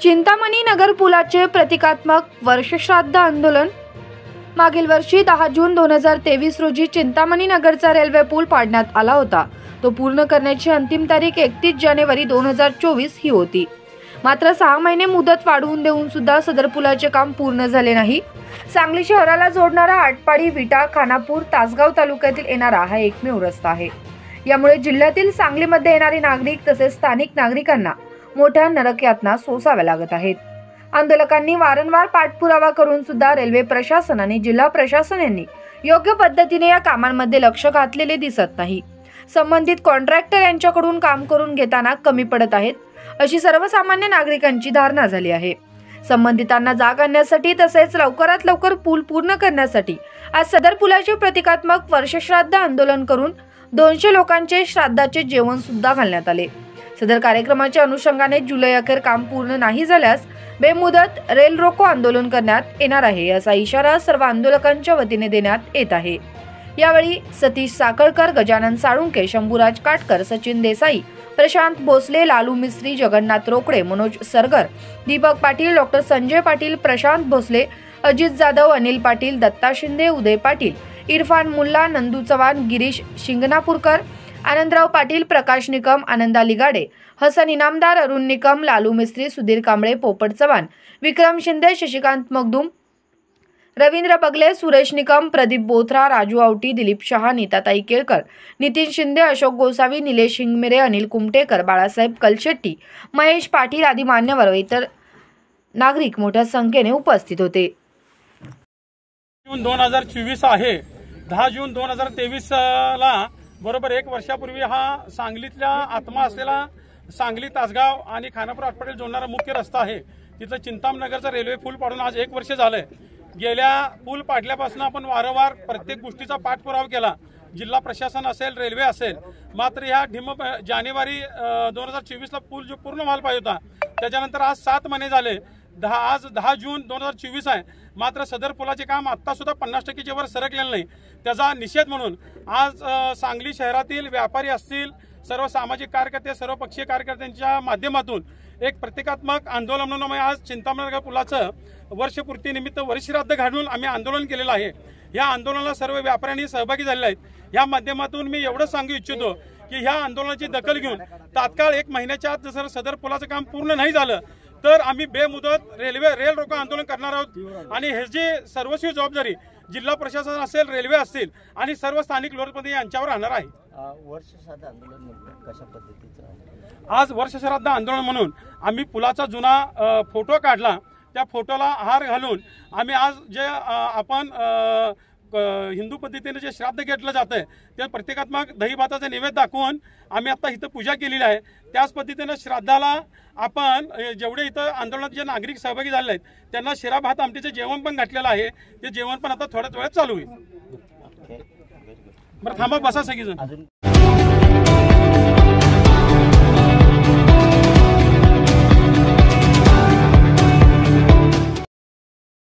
चिंतामणी नगर पुलाचे प्रतिकात्मक वर्षश्राद्ध आंदोलन। मागील वर्षी 10 जून 2023 रोजी चिंतामणी नगरचा रेल्वे पूल पाडण्यात आला होता। तो पूर्ण करण्याची अंतिम तारीख 31 जानेवारी 2024 ही होती। मात्र 6 महिने मुदत वाढवून देऊन सुद्धा सदर पुलाचे काम पूर्ण झाले नाही। सांगली शहराला जोडणारा आटपाडी, विटा, खानापूर, तासगाव तालुक्यातील येणारा हा एकमेव रस्ता आहे। यामुळे जिल्ह्यातील सांगलीमध्ये येणारे नागरिक तसेच स्थानिक नागरिकांना मोठ्या नरकयातना सोसाव्या लागत आहेत। आंदोलकांनी वारंवार पाठपुरावा करून सुद्धा रेल्वे प्रशासन आणि जिल्हा प्रशासन यांनी योग्य पद्धतीने या कामांमध्ये लक्ष घातलेले दिसत नाही। संबंधित कॉन्ट्रॅक्टर यांच्याकडून काम करून घेताना कमी पडत आहेत, अशी सर्वसामान्य नागरिकांची धारणा झाली आहे। संबंधितांना जाग आणण्यासाठी तसेच लवकरात लवकर पूल पूर्ण करण्यासाठी आज सदर पुलाचे प्रतिकात्मक वर्षश्राद्ध आंदोलन करून 200 लोकांचे श्राद्धाचे जेवण सुद्धा घालण्यात आले। सदर कार्यक्रमाच्या अनुषंगाने जुलै अखेर काम पूर्ण नाही झाल्यास बेमुदत रेल रोको आंदोलन करण्यात येणार आहे, असा इशारा सर्व आंदोलकांच्या वतीने देण्यात येत आहे। यावेळी सतीश साखळकर, गजानन साळुंके, शंभूराज काटकर, सचिन देसाई, प्रशांत भोसले, लालू मिस्त्री, जगन्नाथ रोकडे, मनोज सरगर, दीपक पाटील, डॉक्टर संजय पाटील, प्रशांत भोसले, अजित जाधव, अनिल पाटील, दत्ता शिंदे, उदय पाटील, इरफान मुल्ला, नंदू चव्हाण, गिरीश शिंगणापूरकर, आनंदराव पाटील, प्रकाश निकम, आनंदा लिगाडे, हसन इनामदार, अरुण निकम, लालू मिस्त्री, सुधीर कांबळे, पोपट चव्हाण, विक्रम शिंदे, शशिकांत मगदूम, रवींद्र बगले, सुरेश निकम, प्रदीप बोथरा, राजू आवटी, दिलीप शहा, नीताताई केळकर, नितीन शिंदे, अशोक गोसावी, निलेश हिंगमिरे, अनिल कुमटेकर, बाळासाहेब कलशेट्टी, महेश पाटील आदी मान्यवर व इतर नागरिक मोठ्या संख्येने उपस्थित होते। जून 2024 आहे। 10 जून 2023 ला बरोबर 1 वर्षापूर्वी हा सांगलीतल्या आत्मा असलेला सांगली, तासगाव आणि खानापूर आटपाडी जोडणारा मुख्य रस्ता आहे। तिथं चिंतामणी नगरचा रेल्वे पूल पाडून आज 1 वर्ष झालंय। गेल्या पूल पाडल्यापासून आपण वारंवार प्रत्येक गोष्टीचा पाठपुरावा केला, जिल्हा प्रशासन असेल, रेल्वे असेल। मात्र ह्या जानेवारी 2024 ला पूल जो पूर्ण व्हायला पाहिजे होता, त्याच्यानंतर आज 7 महिने झाले। आज 10 जून 2024 आहे, मात्र सदर पुलाचे काम आता सुद्धा 50% वर सरकलेलं नाही। त्याचा निषेध म्हणून आज सांगली शहरातील व्यापारी असतील, सर्व सामाजिक कार्यकर्ते, सर्व पक्षीय कार्यकर्त्यांच्या माध्यमातून एक प्रतिकात्मक आंदोलन म्हणून आज चिंतामणी नगर पुलाचं वर्षपूर्तीनिमित्त वर्षश्राद्ध घालून आम्ही आंदोलन केलेलं आहे। या आंदोलनाला सर्व व्यापाऱ्यांनी सहभागी झालेले आहेत। या माध्यमातून मी एवढं सांगू इच्छितो की ह्या आंदोलनाची दखल घेऊन तात्काळ 1 महिन्याच्या आत जर सदर पुलाचं काम पूर्ण नाही झालं तर आम्ही बेमुदत रेल रोको आंदोलन करणार आहोत। आणि ह्याची सर्वस्वी जबाबदारी जिल्हा प्रशासन असेल, रेल्वे असतील आणि सर्व स्थानिक लोकप्रतिनिधी यांच्यावर राहणार आहे। वर्षश्राद्ध आंदोलन कशा पद्धतीचं आहे? आज वर्षश्राद्ध आंदोलन म्हणून आम्ही पुलाचा जुना फोटो काढला, त्या फोटोला हार घालून आम्ही आज जे आपण हिंदू पद्धतीने जे श्राद्ध घेतलं जातं ते प्रतिकात्मक दही भाताचा नैवेद्य दाखवून आम्ही आता इथं पूजा केलेली आहे। त्याच पद्धतीने श्राद्धाला आपण जेवढे इथं आंदोलनात जे नागरिक सहभागी झाले आहेत त्यांना शिरा भात आमटीचं जेवण पण घातलेलं आहे। ते जेवण पण आता थोड्याच वेळात चालू होईल। बरं थांबा, बसा सगळीजण।